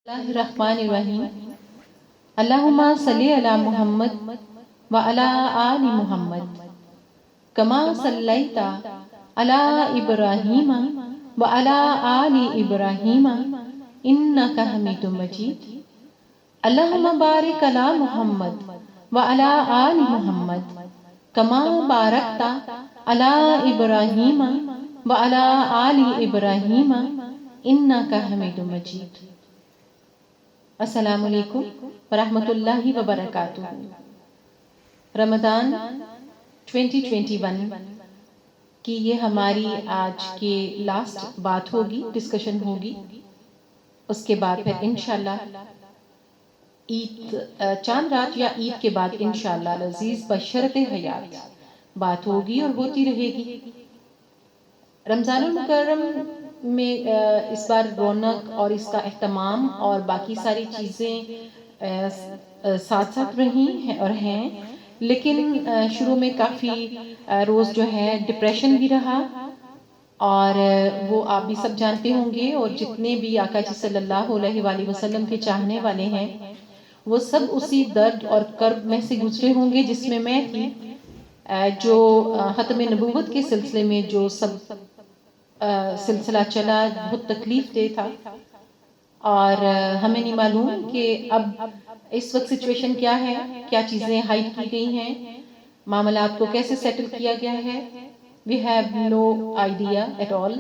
اللہ الرحمن الرحیم اللہم صلی علی محمد وعلی آل محمد کما صلیت علی ابراہیم وعلی آل ابراہیم انک حمید مجید اللہم بارک علی محمد وعلی آل محمد کما بارکت علی ابراہیم وعلی آل ابراہیم انک حمید مجید۔ السلام علیکم ورحمۃ اللہ وبرکاتہ۔ رمضان 2021 کی یہ ہماری آج کی لاسٹ بات ہوگی، ڈسکشن ہوگی۔ اس کے بعد پھر انشاءاللہ عید چاند رات یا عید کے بعد انشاءاللہ العزیز بشرط حیات بات ہوگی اور ہوتی رہے گی۔ رمضان المکرم میں اس بار رونق اور اس کا اہتمام اور باقی ساری چیزیں ساتھ ساتھ رہی ہیں اور ہیں، لیکن شروع میں کافی روز جو ہے ڈپریشن بھی رہا، اور وہ آپ بھی سب جانتے ہوں گے، اور جتنے بھی آقا جی صلی اللہ علیہ وآلہ وسلم کے چاہنے والے ہیں وہ سب اسی درد اور کرب میں سے گزرے ہوں گے جس میں میں تھی، جو ختم نبوت کے سلسلے میں جو سب سلسلہ چلا بہت تکلیف دہ تھا، اور ہمیں نہیں معلوم کہ اب اس وقت سچویشن کیا ہے، کیا چیزیں ہائڈ کی گئی ہیں، معاملات کو کیسے سیٹل کیا گیا ہے، we have no idea at all۔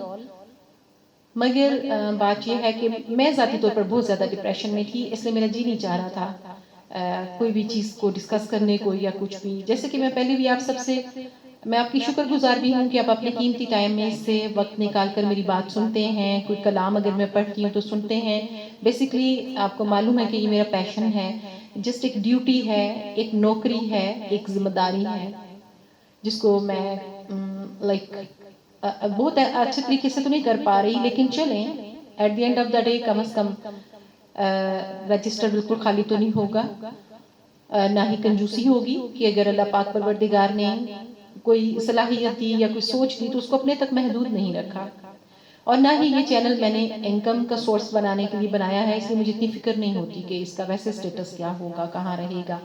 مگر بات یہ ہے کہ میں ذاتی طور پر بہت زیادہ ڈپریشن میں تھی، اس لیے میرا جی نہیں چاہ رہا تھا کوئی بھی چیز کو ڈسکس کرنے کو یا کچھ بھی، جیسے کہ میں پہلے بھی آپ سب سے میں آپ کی شکر گزار بھی ہوں کہ آپ اپنے قیمتی ٹائم میں سے وقت نکال کر میری بات سنتے ہیں، کوئی کلام اگر میں پڑھتی ہوں تو سنتے ہیں۔ بیسیکلی آپ کو معلوم ہے کہ یہ میرا پیشن ہے، جسٹ ایک ڈیوٹی ہے، ایک نوکری ہے، ایک ذمہ داری ہے، جس کو میں لائک بہت اچھے طریقے سے تو نہیں کر پا رہی، لیکن چلیں at the end of the day کم از کم رجسٹر بالکل خالی تو نہیں ہوگا، نہ ہی کنجوسی ہوگی کہ اگر اللہ پاک پروردگار نے کوئی صلاحیت دی یا کوئی سوچ دی تو اس کو اپنے تک محدود نہیں رکھا، اور نہ ہی یہ چینل میں نے انکم کا سورس بنانے کے لیے بنایا ہے، اس لیے مجھے اتنی فکر نہیں ہوتی کہ اس کا ویسے سٹیٹس کیا ہوگا، کہاں رہے گا۔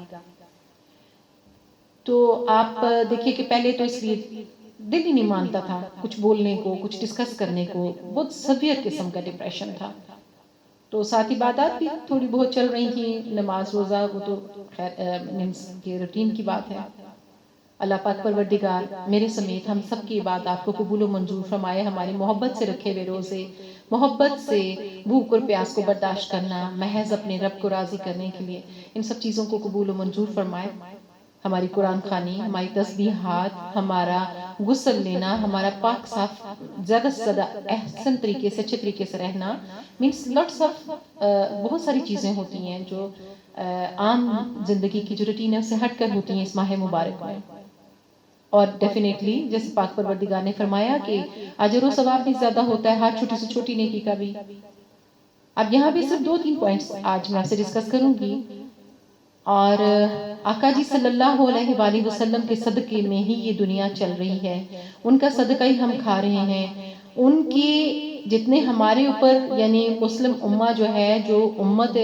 تو آپ دیکھیے کہ پہلے تو اس لیے دل ہی نہیں مانتا تھا کچھ بولنے کو، کچھ ڈسکس کرنے کو، بہت سیویئر قسم کا ڈپریشن تھا۔ تو ساتھ عبادات بھی تھوڑی بہت چل رہی تھیں، نماز روزہ وہ تو خیر مینس کے روٹین کی بات ہے۔ اللہ پاک پروردگار میرے سمیت ہم سب کی عبادات کو قبول و منظور فرمائے، ہماری محبت سے رکھے ہوئے روزے، محبت سے بھوک اور پیاس کو برداشت کرنا، محض اپنے رب کو راضی کرنے کے لیے ان سب چیزوں کو قبول و منظور فرمائے۔ ہماری قرآن خوانی، ہماری تسبیحات، ہمارا غسل لینا، ہمارا پاک صاف زیادہ سے زیادہ احسن طریقے سے، اچھے طریقے سے رہنا، مینس لاٹس آف بہت ساری چیزیں ہوتی ہیں جو عام زندگی کی جو روٹین ہے اس سے ہٹ کر ہوتی ہیں اس ماہ مبارک میں، اور ڈیفینیٹلی جیسے پاک پروردگار نے فرمایا کہ اجر و ثواب بھی زیادہ ہوتا ہے ہر چھوٹی سے چھوٹی نیکی کا بھی۔ اب یہاں بھی صرف 2-3 پوائنٹس آج میں آپ سے ڈسکس کروں گی، اور آقا جی صلی اللہ علیہ وآلہ وسلم کے صدقے میں ہی یہ دنیا چل رہی ہے، ان کا صدقہ ہی ہم کھا رہے ہیں، ان کی جتنے ہمارے اوپر یعنی مسلم امہ جو ہے، جو امت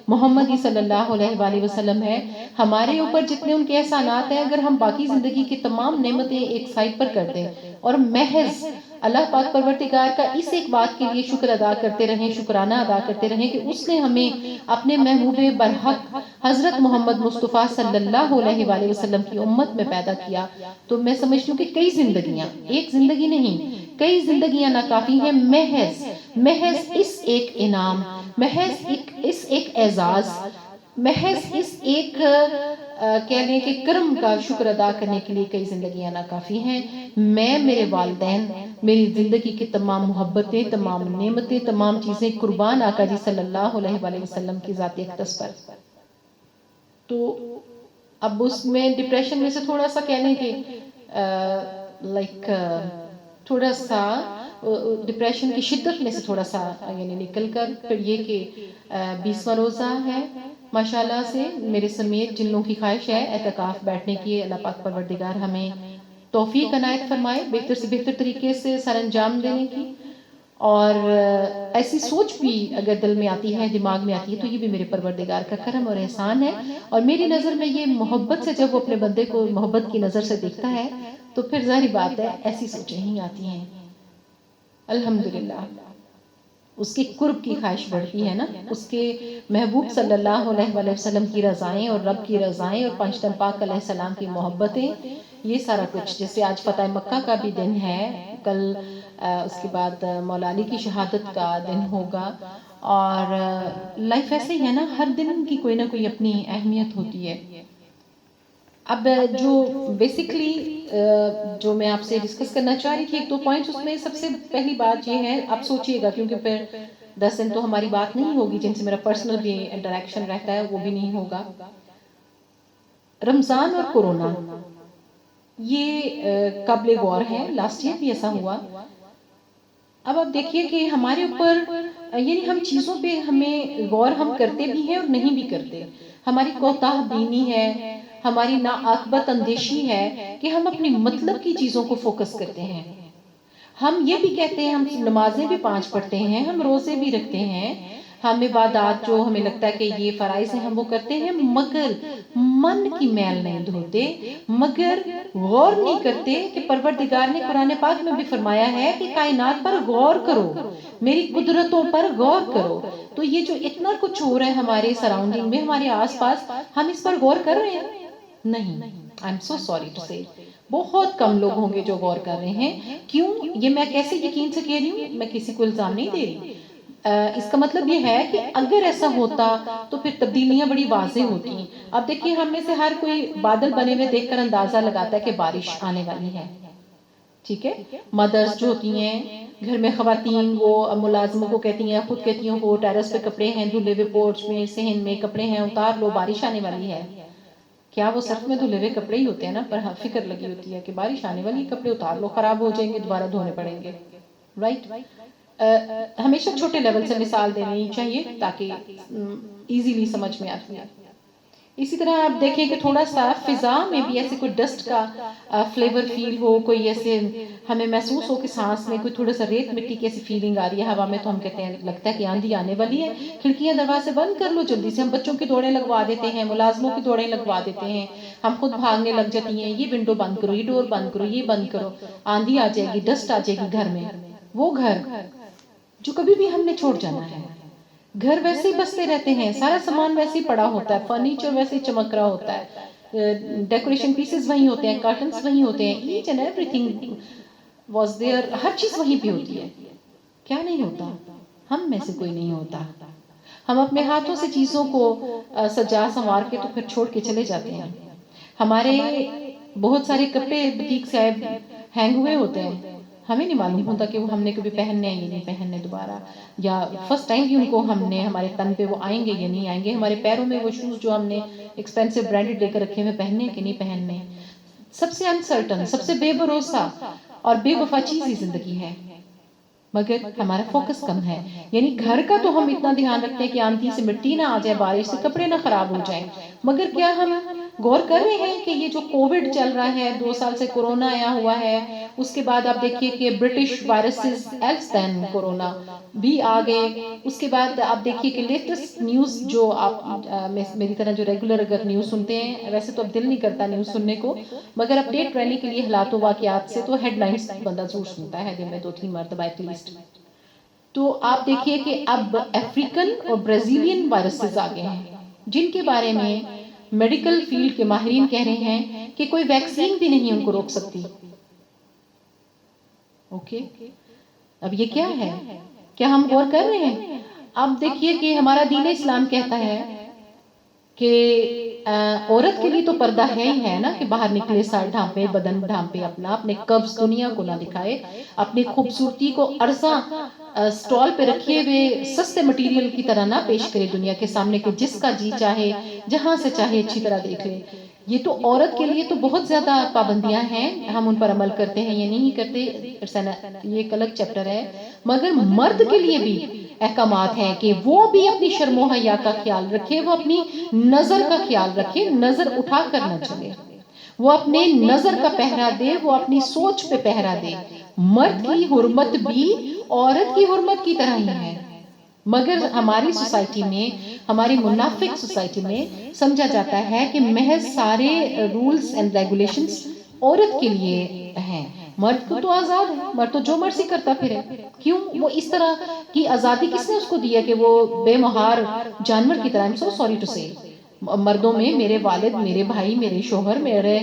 محمدی صلی اللہ علیہ وآلہ وسلم ہے، ہمارے اوپر جتنے ان کے احسانات ہیں، اگر ہم باقی زندگی کی تمام نعمتیں ایک سائڈ پر کر دیں اور محض اللہ پاک پروردگار کا اس ایک بات کے لیے شکر ادا کرتے رہیں، شکرانہ ادا کرتے رہیں کہ اس نے ہمیں اپنے محبوب برحق حضرت محمد مصطفیٰ صلی اللہ علیہ وآلہ وسلم کی امت میں پیدا کیا، تو میں سمجھتی ہوں کہ کئی زندگیاں، ایک زندگی نہیں کئی زندگیاں ناکافی ہیں محض اس ایک انعام، محض اس ایک اعزاز، محض اس ایک کہہ لیں کہ کرم کا شکر ادا کرنے کے لیے کئی زندگیاں ناکافی ہیں۔ میں میرے والدین، میری زندگی کی تمام محبتیں، تمام نعمتیں، تمام چیزیں قربان آقا جی صلی اللہ علیہ وآلہ وسلم کی ذات اقدس پر۔ تو اب اس میں ڈپریشن میں سے تھوڑا سا کہہ لیں کہ لائک تھوڑا سا ڈپریشن کی شدت میں سے تھوڑا سا یعنی نکل کر پھر یہ کہ 20واں روزہ ہے ماشاءاللہ سے، میرے سمیت جن لوگوں کی خواہش ہے اعتکاف بیٹھنے کی، اللہ پاک پروردگار ہمیں توفیق عنایت فرمائے بہتر سے بہتر طریقے سے سر انجام دینے کی، اور ایسی سوچ بھی اگر دل میں آتی ہے، دماغ میں آتی ہے، تو یہ بھی میرے پروردگار کا کرم اور احسان ہے. اور میری نظر میں یہ محبت سے، جب وہ اپنے بندے کو محبت کی نظر سے دیکھتا ہے تو پھر ظاہری بات ہے ایسی سوچیں ہی آتی ہیں. الحمدللہ اس کے قرب کی خواہش بڑھتی ہے نا، اس کے محبوب صلی اللہ علیہ وآلہ وسلم کی رضائیں اور رب کی رضائیں اور پنجتن پاک علیہ السلام کی محبتیں، یہ سارا کچھ. جیسے آج فتح مکہ کا بھی دن ہے، کل اس کے بعد مولا علی کی شہادت کا دن ہوگا. اور لائف ایسے ہی ہے نا، ہر دن کی کوئی نہ کوئی اپنی اہمیت ہوتی ہے. اب جو بیسیکلی جو میں آپ سے ڈسکس کرنا چاہ رہی تھی، ایک دو پوائنٹس، اس میں سب سے پہلی بات یہ ہے، آپ سوچئے گا کیونکہ پھر 10 دن تو ہماری بات نہیں ہوگی، جن سے میرا پرسنل بھی انٹریکشن رہتا ہے وہ بھی نہیں ہوگا. رمضان اور کورونا یہ قابل غور ہے، لاسٹ ایئر بھی ایسا ہوا. اب آپ دیکھیے کہ ہمارے اوپر یعنی ہم چیزوں پہ ہمیں غور ہم کرتے بھی ہیں اور نہیں بھی کرتے. ہماری کوتاہ بینی ہے، ہماری ناعاقبت اندیشی ہے کہ ہم اپنی مطلب کی چیزوں کو فوکس کرتے ہیں. ہم یہ بھی کہتے ہیں، ہم نمازیں بھی 5 پڑھتے ہیں، ہم روزے بھی رکھتے ہیں، ہم عبادات جو ہمیں لگتا ہے کہ یہ فرائض ہیں ہم وہ کرتے ہیں، مگر من کی میل نہیں دھوتے، مگر غور نہیں کرتے کہ پروردگار نے قرآن پاک میں بھی فرمایا ہے کہ کائنات پر غور کرو، میری قدرتوں پر غور کرو. تو یہ جو اتنا کچھ ہو رہا ہے ہمارے سراؤنڈنگ میں، ہمارے آس پاس، ہم اس پر غور کر رہے ہیں؟ نہیں. I am so sorry to say, بہت کم لوگ ہوں گے جو غور کر رہے ہیں. کیوں؟ یہ میں کیسے یقین سے کہہ رہی ہوں، میں کسی کو الزام نہیں دے رہی. اس کا مطلب یہ ہے کہ اگر ایسا ہوتا تو پھر تبدیلیاں بڑی واضح ہوتی ہیں. اب دیکھیے ہم میں سے ہر کوئی بادل بنے ہوئے دیکھ کر اندازہ لگاتا ہے کہ بارش آنے والی ہے. ٹھیک ہے، مدرس جو ہوتی ہیں گھر میں خواتین، وہ ملازموں کو کہتی ہیں، خود کہتی ہیں، وہ ٹیرس پہ کپڑے ہیں دھلے ہوئے، پورچ میں صحن میں کپڑے ہیں، اتار لو بارش آنے والی ہے. کیا وہ صرف میں دھلے ہوئے کپڑے ہی ہوتے ہیں نا، پر فکر لگی ہوتی ہے کہ بارش آنے والی، کپڑے اتار لو، خراب ہو جائیں گے، دوبارہ دھونے پڑیں گے. رائٹ. ہمیشہ چھوٹے لیول سے مثال دینی چاہیے تاکہ ایزیلی سمجھ میں آتی ہے. اسی طرح آپ دیکھیں کہ تھوڑا سا فضا میں بھی ایسے کوئی ڈسٹ کا فلیور فیل ہو، کوئی ایسے ہمیں محسوس ہو کہ سانس میں کوئی تھوڑا سا ریت مٹی کی ایسی فیلنگ آ رہی ہے ہوا میں، تو ہم کہتے ہیں لگتا ہے کہ آندھی آنے والی ہے، کھڑکیاں دروازے بند کر لو جلدی سے. ہم بچوں کی دوڑیں لگوا دیتے ہیں، ملازموں کی دوڑیں لگوا دیتے ہیں، ہم خود بھاگنے لگ جاتی ہیں، یہ ونڈو بند کرو، یہ ڈور بند کرو، یہ بند کرو، آندھی آ جائے گی، ڈسٹ آ جائے گی گھر میں. وہ گھر جو کبھی بھی ہم نے چھوڑ جانا ہے، گھر ویسے ہی بستے رہتے ہیں، سارا سامان ویسے ہی پڑا ہوتا ہے، فرنیچر ویسے ہی چمک رہا ہوتا ہے، ڈیکوریشن پیسز وہیں ہوتے ہیں، کارٹنز وہیں ہوتے ہیں، each and every thing was there, ہر چیز وہیں پہ ہوتی ہے. کیا نہیں ہوتا؟ ہم میں سے کوئی نہیں ہوتا. ہم اپنے ہاتھوں سے چیزوں کو سجا سنوار کے تو پھر چھوڑ کے چلے جاتے ہیں. ہمارے بہت سارے کپڑے بوتیک سے ہینگ ہوئے ہوتے ہیں، ہمیں نہیں معلوم ہوتا کہ وہ ہم نے کبھی پہننے ہیں یا نہیں پہننے دوبارہ، یا فرسٹ ٹائم بھی ان کو ہم نے ہمارے تن پہ وہ آئیں گے یا نہیں آئیں گے. ہمارے پیروں میں وہ شوز جو ہم نے ایکسپینسو برانڈڈ لے کر رکھے ہوئے، پہننے کہ نہیں پہننے. سب سے انسرٹن، سب سے بے بھروسہ اور بے وفا چیز ہی زندگی ہے، مگر ہمارا فوکس کم ہے. یعنی گھر کا تو ہم اتنا دھیان رکھتے ہیں کہ آندھی سے مٹی نہ آ جائے، بارش سے کپڑے نہ خراب ہو جائیں، مگر کیا ہم غور کر رہے ہیں کہ یہ جو کووڈ چل رہا ہے، 2 سال سے کورونا آیا ہوا ہے، اس کے بعد آپ دیکھیے کہ British viruses else then corona بھی آ گئے. اس کے بعد آپ دیکھیے کہ لیٹسٹ نیوز جو آپ میری طرح جو ریگولر اگر نیوز سنتے ہیں، ویسے تو اب دل نہیں کرتا نیوز سننے کو، مگر اپڈیٹ رہنے کے لیے حالات و واقعات سے تو ہیڈ لائنز بندہ ضرور سنتا ہے دن میں 2-3 مرتبہ ایٹ لیسٹ. تو آپ دیکھیے کہ اب افریقن اور برازیلین وائرسز آ گئے ہیں، جن کے بارے میں میڈیکل فیلڈ کے ماہرین کہہ رہے ہیں کہ کوئی ویکسین بھی نہیں ان کو روک سکتی. اوکے، اب یہ کیا ہے؟ کیا ہم غور کر رہے ہیں؟ اب دیکھیے کہ ہمارا دین اسلام کہتا ہے کہ عورت کے لیے تو پردہ ہے ہی ہے نا، کہ باہر نکلے سر ڈھانپے، بدن ڈھانپے، اپنے قبض دنیا کو نہ دکھائے، اپنی خوبصورتی کو عرصہ سٹال پہ رکھے ہوئے سستے مٹیریل کی طرح نہ پیش کرے دنیا کے سامنے کہ جس کا جی چاہے جہاں سے چاہے اچھی طرح دیکھ لے. یہ تو عورت کے لیے تو بہت زیادہ پابندیاں ہیں، ہم ان پر عمل کرتے ہیں یا نہیں کرتے، یہ ایک الگ چیپٹر ہے. مگر مرد کے لیے بھی احکامات ہیں کہ وہ بھی اپنی شرم و حیا کا خیال رکھے، وہ اپنی نظر کا خیال رکھے، نظر اٹھا کر نہ چلے. وہ اپنے نظر کا پہرا دے، وہ اپنی سوچ پہ پہرا دے۔ مرد کی حرمت بھی عورت کی حرمت کی طرح ہی ہے، مگر ہماری سوسائٹی میں، ہماری منافق سوسائٹی میں سمجھا جاتا ہے کہ محض سارے رولز اینڈ ریگولیشنز عورت کے لیے ہیں، مرد کو تو آزاد ہے، مرد تو جو مرضی کرتا پھرے۔ کیوں وہ اس طرح کی آزادی کس نے اس کو دی ہے کہ وہ بے مہار جانور کی طرح؟ I'm so sorry to say، مردوں میں میرے والد، میرے بھائی، میرے شوہر، میرے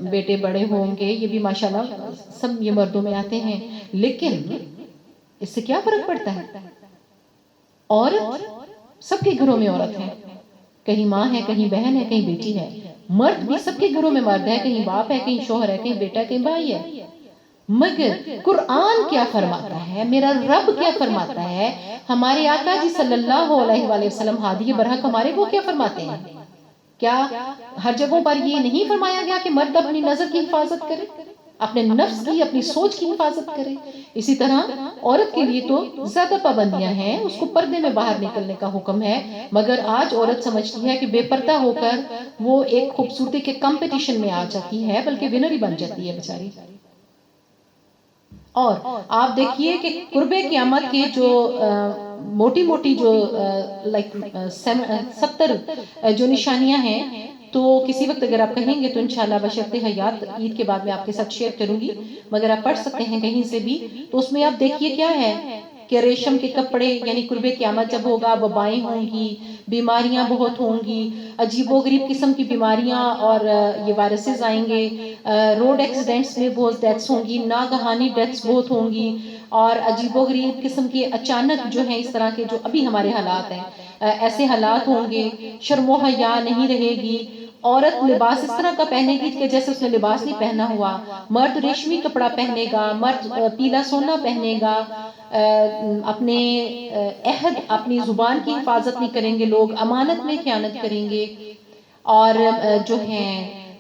بیٹے بڑے ہوں گے، یہ بھی ماشاءاللہ سب یہ مردوں میں آتے ہیں، لیکن اس سے کیا فرق پڑتا ہے؟ عورت سب کے گھروں میں عورت ہے، کہیں ماں ہے، کہیں بہن ہے، کہیں بیٹی ہے۔ مرد بھی سب کے گھروں میں مرد ہے، کہیں باپ ہے، کہیں شوہر ہے، کہیں بیٹا ہے، کہیں بھائی ہے۔ مگر قرآن کیا فرماتا ہے، میرا رب کیا فرماتا ہے، ہمارے آقا جی صلی اللہ علیہ وآلہ وسلم ہادی برحق ہمارے وہ کیا فرماتے ہیں؟ کیا ہر جگہوں پر یہ نہیں فرمایا گیا کہ مرد اپنی نظر کی حفاظت کرے، اپنے نفس کی، اپنی سوچ کی حفاظت کرے؟ اسی طرح عورت کے لیے تو زیادہ پابندیاں ہیں، اس کو پردے میں باہر نکلنے کا حکم ہے، مگر آج عورت سمجھتی ہے کہ بے پردہ ہو کر وہ ایک خوبصورتی کے کمپٹیشن میں آ جاتی ہے، بلکہ ونر ہی بن جاتی ہے بیچاری۔ اور آپ دیکھیے کہ قرب قیامت کے جو موٹی موٹی جو 70 جو نشانیاں ہیں، تو کسی وقت اگر آپ کہیں گے تو انشاءاللہ بشرط حیات عید کے بعد میں آپ کے ساتھ شیئر کروں گی، مگر آپ پڑھ سکتے ہیں کہیں سے بھی، تو اس میں آپ دیکھیے کیا ہے کہ ریشم کے کپڑے، یعنی قرب قیامت جب ہوگا وبائیں ہوں گی، بیماریاں بہت ہوں گی، عجیب و غریب قسم کی بیماریاں اور یہ وائرسز آئیں گے، روڈ ایکسیڈنٹس میں بہت ڈیتھس ہوں گی، ناگہانی ڈیتھس بہت ہوں گی، اور عجیب و غریب قسم کے اچانک جو ہیں اس طرح کے جو ابھی ہمارے حالات ہیں، ایسے حالات ہوں گے، شرم و حیا نہیں رہے گی، عورت لباس اس طرح کا پہنے گی کہ جیسے اس نے لباس نہیں پہنا ہوا، مرد ریشمی کپڑا پہنے گا، مرد پیلا سونا پہنے گا، اپنے عہد، اپنی زبان کی حفاظت نہیں کریں گے لوگ، امانت میں خیانت کریں گے، اور جو ہیں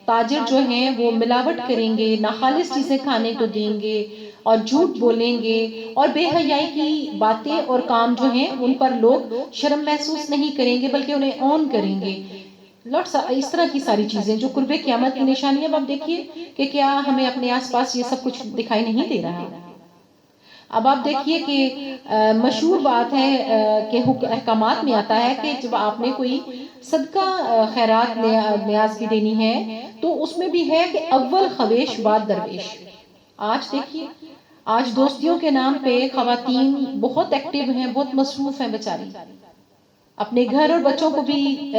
تاجر جو ہیں وہ ملاوٹ کریں گے، ناخالص چیزیں کھانے کو دیں گے، اور جھوٹ بولیں گے، اور بے حیائی کی باتیں اور کام جو ہیں ان پر لوگ شرم محسوس نہیں کریں گے بلکہ انہیں اون کریں گے۔ اس طرح کی ساری چیزیں جو قرب قیامت کی نشانی، اب آپ دیکھیے کہ کیا ہمیں اپنے آس پاس یہ سب کچھ دکھائی نہیں دے رہا؟ اب آپ دیکھیے کہ مشہور بات ہے کہ احکامات میں آتا ہے کہ جب آپ نے کوئی صدقہ خیرات نیاز بھی دینی ہے تو اس میں بھی ہے کہ اول خویش بعد درویش۔ آج دیکھیے، آج دوستیوں کے نام پہ خواتین بہت ایکٹیو ہیں، بہت مصروف ہیں بیچاری، اپنے گھر اور بچوں کو بھی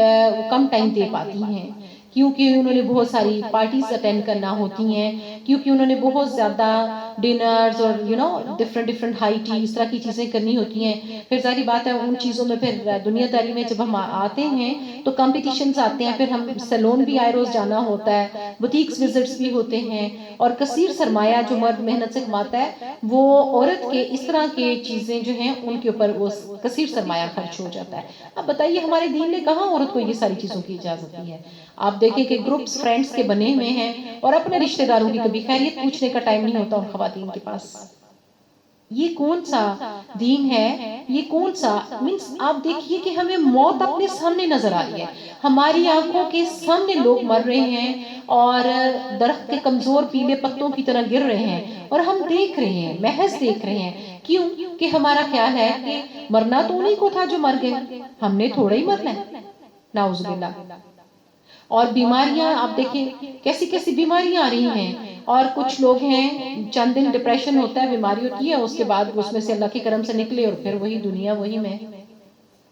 کم ٹائم دے پاتی ہیں، کیونکہ انہوں نے بہت ساری پارٹیز اٹینڈ کرنا ہوتی ہیں، کیونکہ انہوں نے بہت زیادہ ڈنرز اور ڈفرنٹ ہائی ٹی اس طرح کی چیزیں کرنی ہوتی ہیں۔ پھر ظاہری بات ہے ان چیزوں میں پھر دنیا داری میں جب ہم آتے ہیں تو کمپٹیشنز آتے ہیں، پھر ہم سیلون بھی آئے روز جانا ہوتا ہے، بوتیکس وزٹس بھی ہوتے ہیں، اور کثیر سرمایہ جو مرد محنت سے کماتا ہے وہ عورت کے اس طرح کے چیزیں جو ہیں ان کے اوپر وہ کثیر سرمایہ خرچ ہو جاتا ہے۔ اب بتائیے ہمارے دین نے کہاں عورت کو یہ ساری چیزوں کی اجازت دی ہے؟ آپ دیکھیں کہ گروپس فرینڈز کے بنے ہوئے ہیں اور اپنے رشتہ داروں کی کبھی خیریت پوچھنے کا ٹائم نہیں ہوتا ان خواتین کے پاس۔ یہ کون سا دین ہے؟ یہ کون سا مینس آپ دیکھیے کہ ہمیں موت اپنے سامنے نظر آ رہی ہے، ہماری آنکھوں کے سامنے لوگ مر رہے ہیں اور درخت کے کمزور پیلے پتوں کی طرح گر رہے ہیں، اور ہم دیکھ رہے ہیں، محض دیکھ رہے ہیں۔ کیوں کہ ہمارا خیال ہے کہ مرنا تو انہی کو تھا جو مر گئے، ہم نے تھوڑا ہی مرنا ہے، نعوذ باللہ۔ اور بیماریاں آپ دیکھیں کیسی کیسی بیماریاں آ رہی ہیں، اور کچھ لوگ ہیں چند دن ڈپریشن ہوتا ہے، بیماری ہوتی ہے، اس کے بعد اس میں سے اللہ کے کرم سے نکلے اور پھر وہی دنیا وہی میں،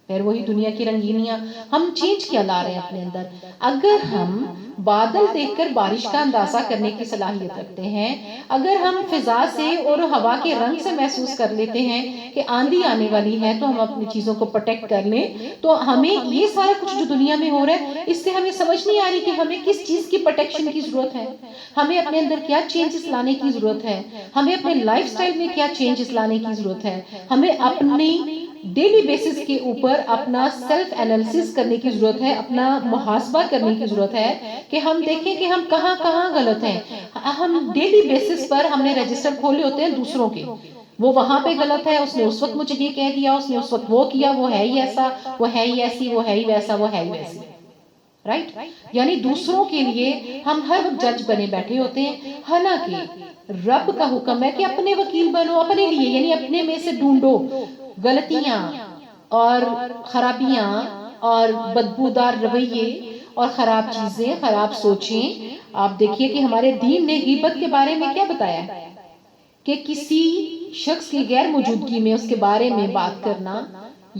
پھر وہی دنیا کی رنگینیاں۔ ہم چینج کیا لا رہے ہیں اپنے اندر؟ اگر ہم بادل دیکھ کر بارش کا اندازہ کرنے کی صلاحیت رکھتے ہیں، اگر ہم فضا سے اور ہوا کے رنگ سے محسوس کر لیتے ہیں کہ آندھی آنے والی ہے تو ہم اپنی چیزوں کو پروٹیکٹ کر لیں، تو ہمیں یہ سارا کچھ جو دنیا میں ہو رہا ہے اس سے ہمیں سمجھ نہیں آ رہی کہ ہمیں کس چیز کی پروٹیکشن کی ضرورت ہے، ہمیں اپنے اندر کیا چینجز لانے کی ضرورت ہے، ہمیں اپنے لائف سٹائل میں کیا چینجز لانے کی ضرورت ہے، ہمیں اپنی ڈیلی بیسس کے اوپر اپنا سیلف انالیسس کرنے کی ضرورت ہے، اپنا محاسبہ کرنے کی ضرورت ہے کہ ہم دیکھیں کہ ہم کہاں کہاں غلط ہیں۔ ہم ڈیلی بیسس پر ہم نے رجسٹر کھولے ہوتے ہیں دوسروں کے، وہ وہاں پہ غلط ہے، اس نے اس وقت مجھے یہ کہہ دیا، اس نے اس وقت وہ کیا، وہ ہے ہی ایسا، وہ ہے ہی ایسی، وہ ہے ہی ویسا، وہ ہے ہی ویسی۔ رائٹ. یعنی دوسروں کے لیے ہم ہر وقت جج بنے بیٹھے ہوتے ہیں، حالانکہ رب کا حکم ہے کہ اپنے وکیل بنو اپنے لیے، یعنی اپنے میں سے ڈھونڈو غلطیاں اور خرابیاں اور بدبودار رویے اور خراب چیزیں، خراب سوچیں. آپ دیکھیے کہ ہمارے دین نے غیبت کے بارے میں کیا بتایا ہے کہ کسی شخص کی غیر موجودگی میں اس کے بارے میں بات کرنا،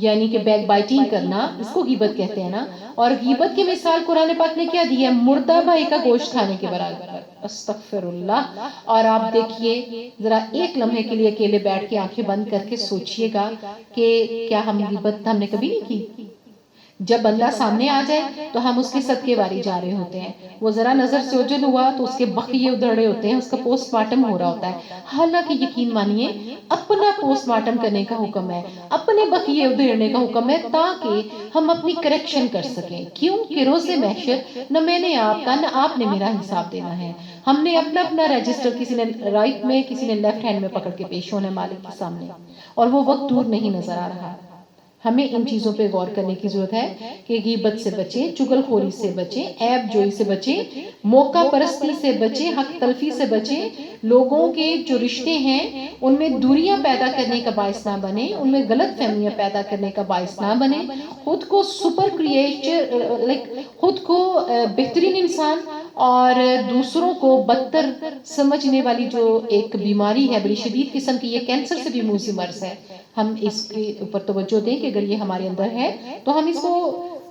یعنی کہ بیک بائٹنگ کرنا، اس کو غیبت کہتے ہیں نا. اور غیبت کی مثال قرآن پاک نے کیا دی ہے؟ مردہ بھائی کا گوشت کھانے کے برابر. استغفر اللہ. اور آپ دیکھیے ذرا ایک لمحے کے لیے اکیلے بیٹھ کے آنکھیں بند کر کے سوچئے گا کہ کیا غیبت ہم نے کبھی نہیں کی؟ جب بندہ سامنے آ جائے تو ہم اس کے صدقے واری جا رہے ہوتے ہیں، وہ ذرا نظر سے اوجھل ہوا تو اس کے بقیے ادھڑے ہوتے ہیں، اس کا پوسٹ مارٹم ہو رہا ہوتا ہے. حالانکہ یقین مانیے اپنا پوسٹ مارٹم کرنے کا حکم ہے، اپنے بقیے ادھیڑنے کا حکم ہے، تاکہ ہم اپنی کریکشن کر سکیں. کیوں کہ روز محشر نہ میں نے آپ کا نہ آپ نے میرا حساب دینا ہے. ہم نے اپنا اپنا رجسٹر کسی نے رائٹ میں کسی نے لیفٹ ہینڈ میں پکڑ کے پیش ہونا ہے مالک کے سامنے، اور وہ وقت دور نہیں نظر آ رہا. ہمیں ان چیزوں پہ غور کرنے کی ضرورت ہے کہ غیبت سے بچیں، چغل خوری سے بچیں، عیب جوئی سے بچیں، موقع پرستی سے بچیں، حق تلفی سے بچیں. لوگوں کے جو رشتے ہیں ان میں دوریاں پیدا کرنے کا باعث نہ بنے، ان میں غلط فہمیاں پیدا کرنے کا باعث نہ بنے. خود کو سپر کریچر، خود کو بہترین انسان اور دوسروں کو بدتر سمجھنے والی جو ایک بیماری ہے بڑی شدید قسم کی، یہ کینسر سے بھی موذی مرض ہے. ہم اس کے اوپر توجہ دیں کہ اگر یہ ہمارے اندر ہے تو ہم اس کو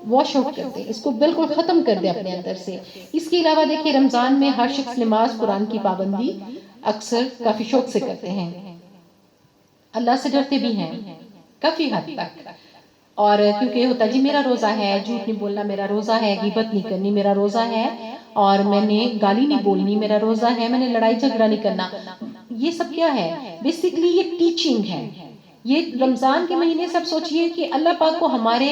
واش آؤٹ کر دیں، اس کو بالکل ختم کر دیں اپنے اندر سے. اس کے علاوہ دیکھیں رمضان میں ہر شخص نماز قرآن کی پابندی اکثر کافی شوق سے کرتے ہیں، اللہ سے ڈرتے بھی ہیں کافی حد تک. اور کیونکہ ہوتا جی میرا روزہ ہے، جھوٹ نہیں بولنا میرا روزہ ہے، غیبت نہیں کرنی میرا روزہ ہے، اور میں نے گالی نہیں بولنی میرا روزہ ہے، میں نے لڑائی جھگڑا نہیں کرنا. یہ سب کیا ہے؟ بیسیکلی یہ ٹیچنگ ہے. یہ رمضان کے مہینے سے اب سوچئے کہ اللہ پاک کو ہمارے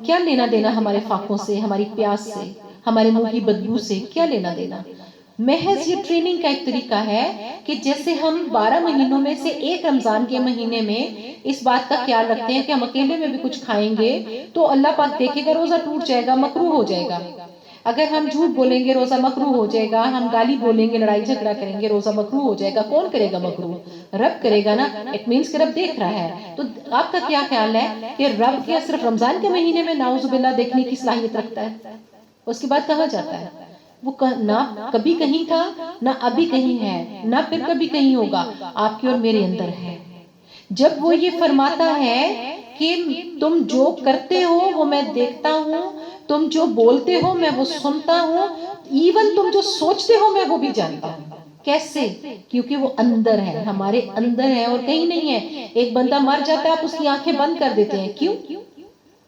کیا لینا دینا ہمارے فاقوں سے، ہماری پیاس سے، ہمارے منہ کی بدبو سے کیا لینا دینا. محض یہ ٹریننگ کا ایک طریقہ ہے کہ جیسے ہم 12 مہینوں میں سے ایک رمضان کے مہینے میں اس بات کا خیال رکھتے ہیں کہ ہم اکیلے میں بھی کچھ کھائیں گے تو اللہ پاک دیکھے گا روزہ ٹوٹ جائے گا، مکروہ ہو جائے گا. اگر ہم جھوٹ بولیں گے روزہ مکروہ ہو جائے گا، ہم گالی بولیں گے لڑائی جھگڑا کریں گے روزہ مکروہ ہو جائے گا. کون کرے گا مکروہ؟ رب کرے گا نا. اٹ مینس کہ رب دیکھ رہا ہے. تو آپ کا کیا خیال ہے کہ رب کیا صرف رمضان کے مہینے میں نعوذ باللہ دیکھنے کی صلاحیت رکھتا ہے؟ اس کے بعد کہاں جاتا ہے؟ وہ نہ کبھی کہیں تھا، نہ ابھی کہیں ہے، نہ پھر کبھی کہیں ہوگا، آپ کی اور میرے اندر ہے. جب وہ یہ فرماتا ہے کہ تم جو کرتے ہو وہ میں دیکھتا ہوں، تم جو بولتے ہو میں وہ سنتا ہوں، ایون تم جو سوچتے ہو میں وہ بھی جانتا ہوں. کیسے؟ کیونکہ وہ اندر ہے، ہمارے اندر ہے اور کہیں نہیں ہے. ایک بندہ مر جاتا ہے آپ اس کی آنکھیں بند کر دیتے ہیں، کیوں؟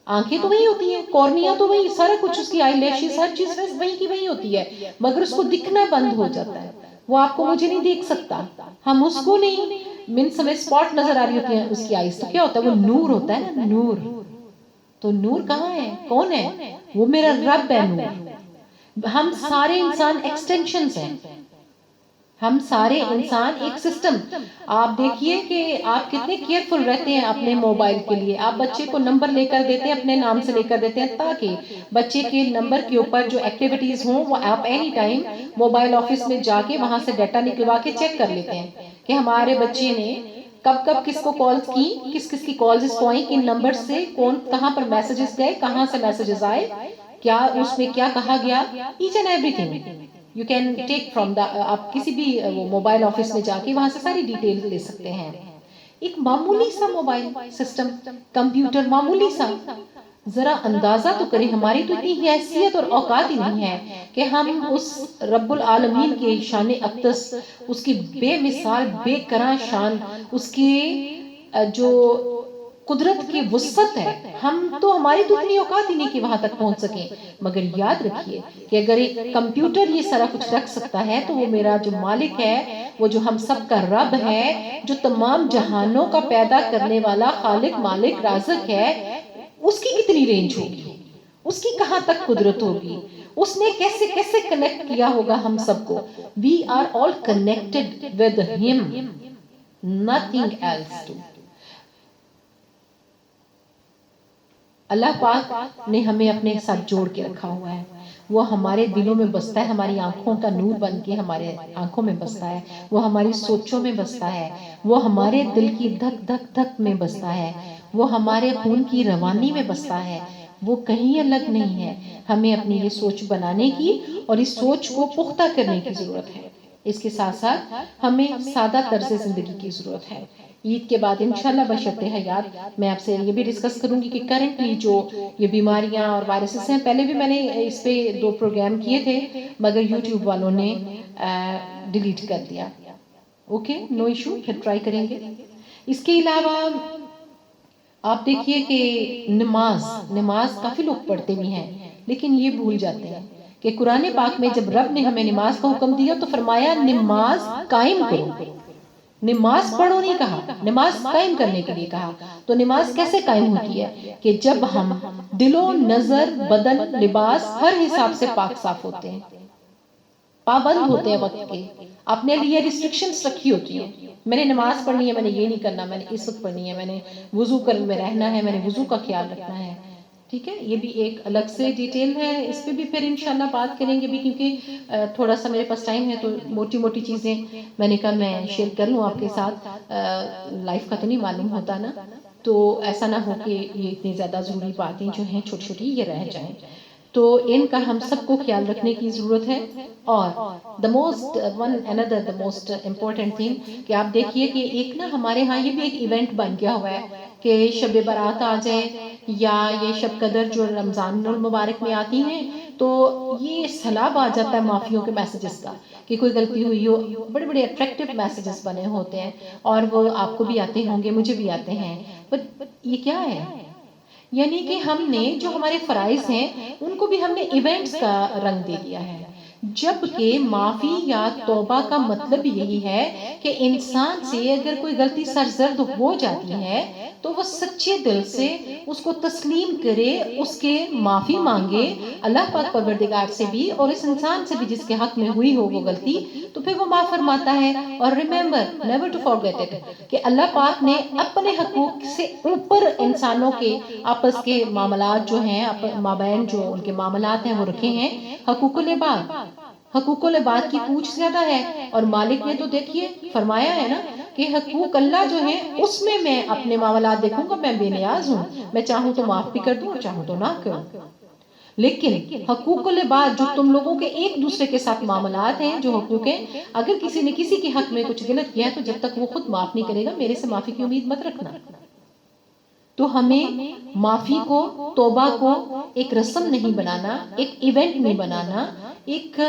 آنکھیں تو وہی ہوتی ہیں، کورنیا تو وہی، سارا کچھ اس کی آئی لیشز ہر چیز وہی کی وہی ہوتی ہے، مگر اس کو دکھنا بند ہو جاتا ہے. وہ آپ کو مجھے نہیں دیکھ سکتا، ہم اس کو نہیں، منس ہمیں سپاٹ نظر آ رہی ہوتی ہیں اس کی آئیز. تو کیا ہوتا ہے؟ وہ نور ہوتا ہے نا، نور. تو نور کہاں ہے؟ کون ہے؟ وہ میرا رب ہے نور. ہم سارے انسان ایکسٹینشنز ہیں، ہم سارے انسان ایک سسٹم. آپ دیکھیے کہ آپ کتنے کیئرفل رہتے ہیں اپنے موبائل کے لیے. آپ بچے کو نمبر لے کر دیتے ہیں، اپنے نام سے لے کر دیتے ہیں تاکہ بچے کے نمبر کے اوپر جو ایکٹیویٹیز ہوں وہ آپ اینی ٹائم موبائل آفس میں جا کے وہاں سے ڈیٹا نکلوا کے چیک کر لیتے ہیں کہ ہمارے بچے نے کب کب کس کو کالز کی، کس کس کی کالز کو آئیں، کن نمبر سے، کون کہاں پر میسجز گئے، کہاں سے میسجز آئے، کیا اس میں کیا کہا گیا. Each and every thing you can take from the. آپ کسی بھی وہ موبائل آفس میں جا کے وہاں سے ساری ڈیٹیل لے سکتے ہیں. ایک معمولی سا موبائل سسٹم، کمپیوٹر معمولی سا. ذرا اندازہ تو کریں، ہماری تو اتنی حیثیت اور اوقات ہی نہیں ہے کہ ہم اس رب العالمین کے شان اقدس، اس کی بے مثال بے کران شان، اس کی جو قدرت کی وسعت ہے، ہماری تو اتنی اوقات ہی نہیں کہ وہاں تک پہنچ سکیں. مگر یاد رکھیے کہ اگر ایک کمپیوٹر یہ سارا کچھ رکھ سکتا ہے تو وہ میرا جو مالک ہے، وہ جو ہم سب کا رب ہے، جو تمام جہانوں کا پیدا کرنے والا خالق مالک رازق ہے، اس کی کتنی رینج ہوگی، اس کی کہاں تک قدرت ہوگی، اس نے کیسے کیسے کنیکٹ کیا ہوگا ہم سب کو. We are all connected with him, nothing else to. اللہ پاک نے ہمیں اپنے ساتھ جوڑ کے رکھا ہوا ہے، وہ ہمارے دلوں میں بستا ہے، ہماری آنکھوں کا نور بن کے ہمارے آنکھوں میں بستا ہے، وہ ہماری سوچوں میں بستا ہے، وہ ہمارے دل کی دھک دھک دھک میں بستا ہے، وہ ہمارے خون کی روانی میں بستا ہے، وہ کہیں الگ نہیں ہے۔ ہمیں اپنی یہ سوچ بنانے کی اور اس سوچ کو پختہ کرنے کی ضرورت ہے۔ اس کے ساتھ ساتھ ہمیں سادہ طرز زندگی کی ضرورت ہے۔ عید کے بعد انشاءاللہ بشرط حیات میں آپ سے یہ بھی ڈسکس کروں گی کہ کرنٹلی جو یہ بیماریاں اور وائرسز ہیں، پہلے بھی میں نے اس پہ 2 پروگرام کیے تھے مگر یوٹیوب والوں نے ڈیلیٹ کر دیا۔ اوکے، نو ایشو، پھر ٹرائی کریں گے۔ اس کے علاوہ آپ دیکھیے کہ نماز کافی لوگ پڑھتے بھی ہیں لیکن یہ بھول جاتے ہیں کہ قرآن پاک میں جب رب نے ہمیں نماز کا حکم دیا تو فرمایا نماز قائم کرو، نماز پڑھو نہیں کہا، نماز قائم کرنے کے لیے کہا۔ تو نماز کیسے قائم ہوتی ہے کہ جب ہم دل و نظر، بدن، لباس ہر حساب سے پاک صاف ہوتے ہیں، پابند ہوتے ہیں وقت کے، اپنے لیے ریسٹرکشنز رکھی ہوتی ہیں۔ میں نے نماز پڑھنی ہے، میں نے یہ نہیں کرنا، میں نے اس وقت پڑھنی ہے، میں نے وضو میں رہنا ہے، میں نے وضو کا خیال رکھنا ہے۔ ٹھیک ہے، یہ بھی ایک الگ سے ڈیٹیل ہے، اس پہ بھی پھر انشاءاللہ بات کریں گے بھی، کیونکہ تھوڑا سا میرے پاس ٹائم ہے تو موٹی موٹی چیزیں میں نے کہا میں شیئر کر لوں آپ کے ساتھ، لائف کا تو نہیں معلوم ہوتا نا، تو ایسا نہ ہو کہ یہ اتنی زیادہ ضروری باتیں جو ہیں چھوٹی چھوٹی یہ رہ جائیں، تو ان کا ہم سب کو خیال رکھنے کی ضرورت ہے۔ اور the most important thing کہ آپ دیکھیے کہ ایک نا ہمارے ہاں یہ بھی ایک ایونٹ بن گیا ہوا ہے کہ شب برات آ جائے یا یہ شب قدر جو رمضان المبارک میں آتی ہیں تو یہ سیلاب آ جاتا ہے معافیوں کے میسیجز کا کہ کوئی غلطی ہوئی ہو، بڑے بڑے اٹریکٹیو میسیجز بنے ہوتے ہیں اور وہ آپ کو بھی آتے ہوں گے، مجھے بھی آتے ہیں، بٹ یہ کیا ہے؟ یعنی کہ ہم نے جو ہمارے فرائض ہیں ان کو بھی ہم نے ایونٹس کا رنگ دے دیا ہے، جبکہ معافی یا توبہ کا مطلب یہی ہے کہ انسان سے اگر کوئی غلطی سرزد ہو جاتی ہے تو وہ سچے دل سے اس کو تسلیم کرے، اس کے معافی مانگے اللہ پاک پروردگار سے بھی اور اس انسان سے بھی جس کے حق میں ہوئی ہو وہ غلطی، تو پھر وہ معاف فرماتا ہے۔ اور remember never to forget it کہ اللہ پاک نے اپنے حقوق سے اوپر انسانوں کے آپس کے معاملات جو ہیں، مابین جو ان کے معاملات ہیں وہ رکھے ہیں۔ حقوق العباد، حقوق العباد کی پوچھ زیادہ ہے، اور مالک نے تو دیکھیے فرمایا ہے نا کہ حقوق اللہ جو ہیں اس میں اپنے معاملات دیکھوں گا، میں بے نیاز ہوں، میں چاہوں تو معاف بھی کر دوں اور چاہوں تو نہ کروں۔ لیکن حقوق العباد جو تم لوگوں کے ایک دوسرے کے ساتھ معاملات ہیں، جو حقوق ہیں، اگر کسی نے کسی کے حق میں کچھ غلط کیا ہے تو جب تک وہ خود معاف نہیں کرے گا میرے سے معافی کی امید مت رکھنا۔ تو ہمیں معافی کو، توبہ کو ایک رسم نہیں بنانا، ایک ایونٹ نہیں بنانا، ایک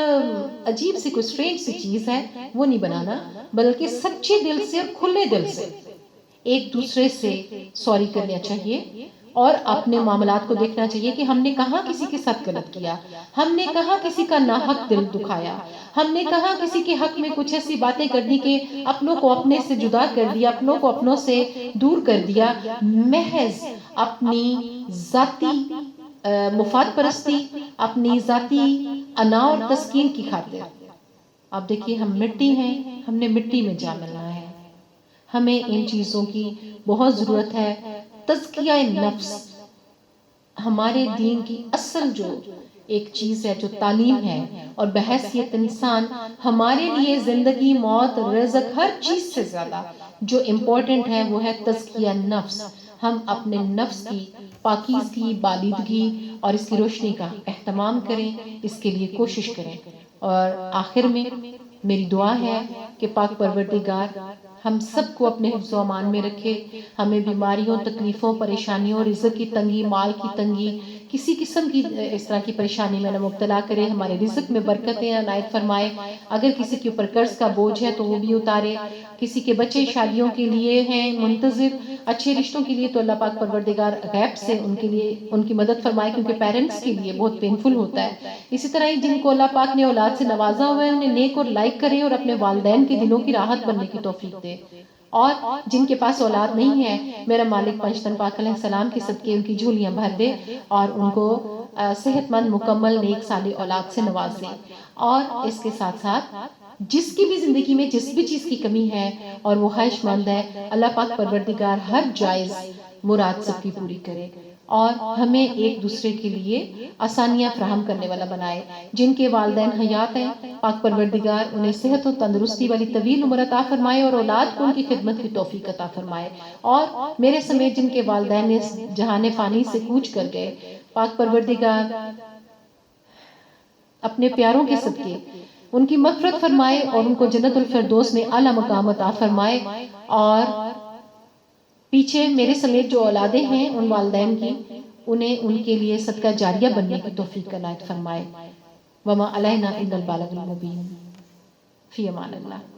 عجیب سی کوئی اسٹرینج سی چیز ہے وہ نہیں بنانا، بلکہ سچے دل سے اور کھلے دل سے ایک دوسرے سے سوری کرنا چاہیے اور اپنے معاملات کو دیکھنا چاہیے کہ ہم نے کہاں کسی کے ساتھ غلط کیا، ہم نے کہاں کسی کا ناحق دل دکھایا، ہم نے کہاں کسی کے حق میں کچھ ایسی باتیں کر دی کہ اپنوں کو اپنے سے جدا کر دیا، اپنوں کو اپنوں سے دور کر دیا، محض اپنی ذاتی مفاد پرستی، اپنی ذاتی انا اور تسکین کی خاطر۔ آپ دیکھیے ہم مٹی ہیں، ہم نے مٹی میں جا ملنا ہے، ہمیں ان چیزوں کی بہت ضرورت ہے۔ تزکیہ نفس ہمارے دین کی اصل جو ایک چیز ہے، جو تعلیم ہے، اور بحیثیت انسان ہمارے لیے زندگی، موت، رزق، ہر چیز سے زیادہ جو امپورٹنٹ ہے وہ ہے تزکیہ نفس۔ ہم اپنے نفس کی پاکیزگی، بالیدگی اور اس کی روشنی کا اہتمام کریں، اس کے لیے کوشش کریں۔ اور آخر میں میری دعا ہے کہ پاک پروردگار ہم سب کو اپنے حفظ و امان میں رکھے، ہمیں بیماریوں، تکلیفوں، پریشانیوں، رزق کی تنگی، مال کی تنگی، کسی قسم کی اس طرح کی پریشانی میں نہ مبتلا کرے، ہمارے رزق میں برکتیں عنایت فرمائے، اگر کسی کے اوپر قرض کا بوجھ ہے تو وہ بھی اتارے، کسی کے بچے شادیوں کے لیے ہیں منتظر، اچھے رشتوں کے لیے، تو اللہ پاک پروردگار غیب سے ان کے لیے ان کی مدد فرمائے، کیونکہ پیرنٹس کے لیے بہت پینفل ہوتا ہے۔ اسی طرح ہی جن کو اللہ پاک نے اولاد سے نوازا ہوا ہے انہیں نیک اور لائک کرے اور اپنے والدین کے دلوں کی راحت بننے کی توفیق دے، اور جن کے پاس اولاد نہیں ہے میرا مالک پنجتن پاک علیہ السلام کے صدقے ان کی جھولیاں بھر دے اور ان کو صحت مند، مکمل، نیک صالح اولاد سے نواز دے۔ اور اس کے ساتھ ساتھ جس کی بھی زندگی میں جس بھی چیز کی کمی ہے اور وہ خواہش مند ہے، اللہ پاک پروردگار ہر جائز مراد سب کی پوری کرے۔ اور ہمیں ایک دوسرے کے لیے آسانیاں فراہم کرنے والا بنائے۔ جن کے والدین حیات ہیں پاک پروردگار انہیں صحت و تندرستی والی طویل عمر عطا فرمائے اور اولاد کو ان کی خدمت کی توفیق عطا فرمائے، اور میرے سمیت جن کے والدین اس جہان فانی سے کوچ کر گئے، پاک پروردگار اپنے پیاروں کے صدقے ان کی مغفرت فرمائے اور ان کو جنت الفردوس میں اعلیٰ مقام عطا فرمائے، اور پیچھے میرے سمیت جو اولادیں ہیں ان والدین کی انہیں ان کے لیے صدقہ جاریہ بننے کی توفیق عنایت فرمائے۔ وما علینا الا البلاغ المبین۔ فی امان اللہ۔